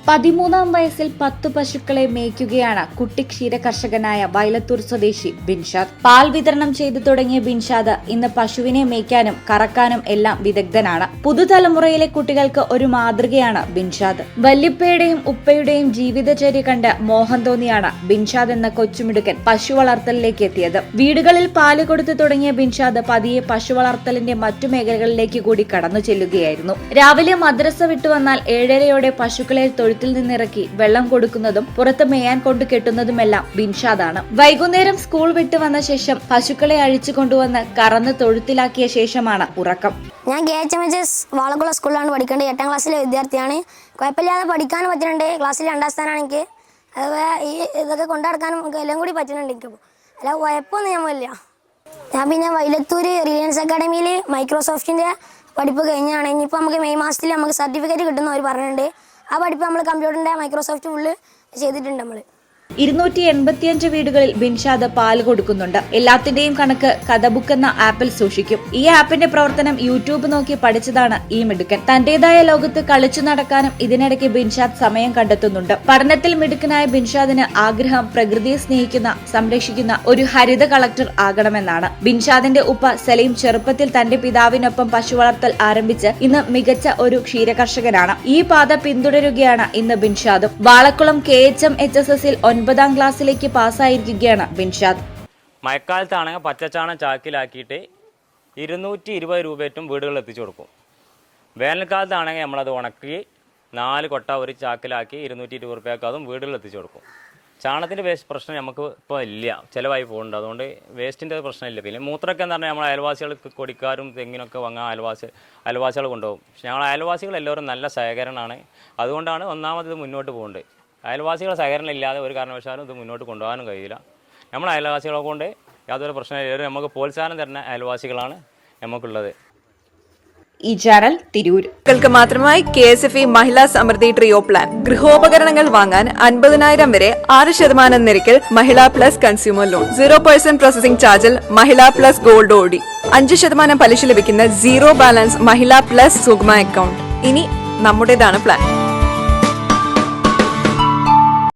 13-ാം വയസ്സിൽ 10 പശുക്കളെ മേയ്ക്കുകയാണ് കുട്ടി ക്ഷീര കർഷകനായ വയലത്തൂർ സ്വദേശി ബിൻഷാദ്. പാൽ വിതരണം ചെയ്തു തുടങ്ങിയ ബിൻഷാദ് ഇന്ന് പശുവിനെ മേയ്ക്കാനും കറക്കാനും എല്ലാം വിദഗ്ധനാണ്. പുതുതലമുറയിലെ കുട്ടികൾക്ക് ഒരു മാതൃകയാണ് ബിൻഷാദ്. വല്യപ്പയുടെയും ഉപ്പയുടെയും ജീവിതചര്യ കണ്ട് മോഹം തോന്നിയാണ് ബിൻഷാദ് എന്ന കൊച്ചുമിടുക്കൻ പശു വളർത്തലിലേക്ക് എത്തിയത്. വീടുകളിൽ പാല് കൊടുത്തു തുടങ്ങിയ ബിൻഷാദ് പതിയെ പശു വളർത്തലിന്റെ മറ്റു മേഖലകളിലേക്ക് കൂടി കടന്നു ചെല്ലുകയായിരുന്നു. രാവിലെ മദ്രസ വിട്ടുവന്നാൽ 7:30 പശുക്കളെ തൊഴുത്തിൽ നിന്നിറക്കി വെള്ളം കൊടുക്കുന്നതും പുറത്ത് മേയാൻ കൊണ്ട് കെട്ടുന്നതുമെല്ലാം ബിൻഷാദാണ്. വൈകുന്നേരം സ്കൂൾ വിട്ടു വന്ന ശേഷം പശുക്കളെ അഴിച്ചു കൊണ്ടുവന്ന് കറന്ന് തൊഴുത്തിലാക്കിയ ശേഷമാണ് ഉറക്കം. ഞാൻ KHMHS വാളക്കുള സ്കൂളിലാണ് പഠിക്കേണ്ടത്. 8ാം ക്ലാസ്സിലെ വിദ്യാർത്ഥിയാണ്. കുഴപ്പമില്ലാതെ പഠിക്കാൻ പറ്റുന്നുണ്ട്. ക്ലാസ്സിൽ 2ാം സ്ഥാനമാണ് എനിക്ക്. അതുപോലെ ഇതൊക്കെ കൊണ്ടുനടക്കാനും എല്ലാം കൂടി പറ്റുന്നുണ്ട് എനിക്ക്. അല്ല കുഴപ്പമൊന്നും ഞമ്മല്ല. ഞാൻ പിന്നെ വൈലത്തൂർ റിലയൻസ് അക്കാഡമിയിൽ മൈക്രോസോഫ്റ്റിന്റെ പഠിപ്പ് കഴിഞ്ഞാണ്. ഇനിയിപ്പോൾ നമുക്ക് മെയ് മാസത്തിൽ നമുക്ക് സർട്ടിഫിക്കറ്റ് കിട്ടുന്ന അവർ പറഞ്ഞിട്ടുണ്ട്. ആ പഠിപ്പ് നമ്മൾ കമ്പ്യൂട്ടറിന്റെ മൈക്രോസോഫ്റ്റ് ഫുള്ള് ചെയ്തിട്ടുണ്ട്. നമ്മൾ 285 വീടുകളിൽ ബിൻഷാദ് പാൽ കൊടുക്കുന്നുണ്ട്. എല്ലാത്തിന്റെയും കണക്ക് കഥബുക്ക് എന്ന ആപ്പിൽ സൂക്ഷിക്കും. ഈ ആപ്പിന്റെ പ്രവർത്തനം യൂട്യൂബ് നോക്കി പഠിച്ചതാണ് ഈ മിടുക്കൻ. തന്റേതായ ലോകത്ത് കളിച്ചു നടക്കാനും ഇതിനിടയ്ക്ക് ബിൻഷാദ് സമയം കണ്ടെത്തുന്നുണ്ട്. പഠനത്തിൽ മിടുക്കനായ ബിൻഷാദിന് ആഗ്രഹം പ്രകൃതിയെ സ്നേഹിക്കുന്ന, സംരക്ഷിക്കുന്ന ഒരു ഹരിത കളക്ടർ ആകണമെന്നാണ്. ബിൻഷാദിന്റെ ഉപ്പ സലീം ചെറുപ്പത്തിൽ തന്റെ പിതാവിനൊപ്പം പശു വളർത്തൽ ആരംഭിച്ച് ഇന്ന് മികച്ച ഒരു ക്ഷീരകർഷകനാണ്. ഈ പാത പിന്തുടരുകയാണ് ഇന്ന് ബിൻഷാദും. വാളക്കുളം KHMHSൽ 9ാം ക്ലാസ്സിലേക്ക് പാസ്സായിരിക്കുകയാണ് ബിൻഷാദ്. മഴക്കാലത്താണെങ്കിൽ പച്ചച്ചാണം ചാക്കിലാക്കിയിട്ട് 220 രൂപയേറ്റും വീടുകളിൽ എത്തിച്ചു കൊടുക്കും. വേനൽക്കാലത്താണെങ്കിൽ നമ്മളത് ഉണക്കി 4 കൊട്ട ഒരു ചാക്കിലാക്കി 220 രൂപയ്ക്ക് അതും വീടുകളിൽ എത്തിച്ചു കൊടുക്കും. ചാണകത്തിൻ്റെ വേസ്റ്റ് പ്രശ്നം നമുക്ക് ഇപ്പോൾ ഇല്ല, ചിലവായി പോകുന്നുണ്ട്. അതുകൊണ്ട് വേസ്റ്റിൻ്റെ പ്രശ്നമില്ല. പിന്നെ മൂത്രമൊക്കെ എന്ന് പറഞ്ഞാൽ നമ്മൾ അയൽവാസികൾക്ക് കൊടുക്കാനും തെങ്ങിനൊക്കെ വാങ്ങാൻ അയൽവാസികൾ കൊണ്ടുപോകും. പക്ഷെ ഞങ്ങൾ അയൽവാസികൾ എല്ലാവരും നല്ല സഹകരണമാണ്. അതുകൊണ്ടാണ് ഒന്നാമത് ഇത് മുന്നോട്ട് പോകുന്നത്. അയൽവാസികളുടെ സഹകരണം ഇല്ലാതെ ഒരു കാരണവശാലും ഇത് മുന്നോട്ട് കൊണ്ടുപോകാനും കഴിയില്ല. നമ്മൾ അയൽവാസികളെ കൊണ്ട് യാതൊരു പ്രശ്നമില്ല. നമുക്ക് പ്രോത്സാഹനം തരുന്ന അയൽവാസികളാണ് നമുക്കുള്ളത്. ഈ ചാനൽ തിരൂർ മാത്രമായി KSFE മഹിളാ സമൃദ്ധി ട്രിയോ പ്ലാൻ. ഗൃഹോപകരണങ്ങൾ വാങ്ങാൻ 50,000 വരെ 6% നിരക്കിൽ മഹിളാ പ്ലസ് കൺസ്യൂമർ ലോൺ, 0% പ്രോസസിംഗ് ചാർജിൽ മഹിളാ പ്ലസ് ഗോൾഡ് OD, 5% പലിശ ലഭിക്കുന്ന 0 ബാലൻസ് മഹിളാ പ്ലസ് സുഗ്മ അക്കൗണ്ട്. ഇനി നമ്മുടേതാണ് പ്ലാൻ.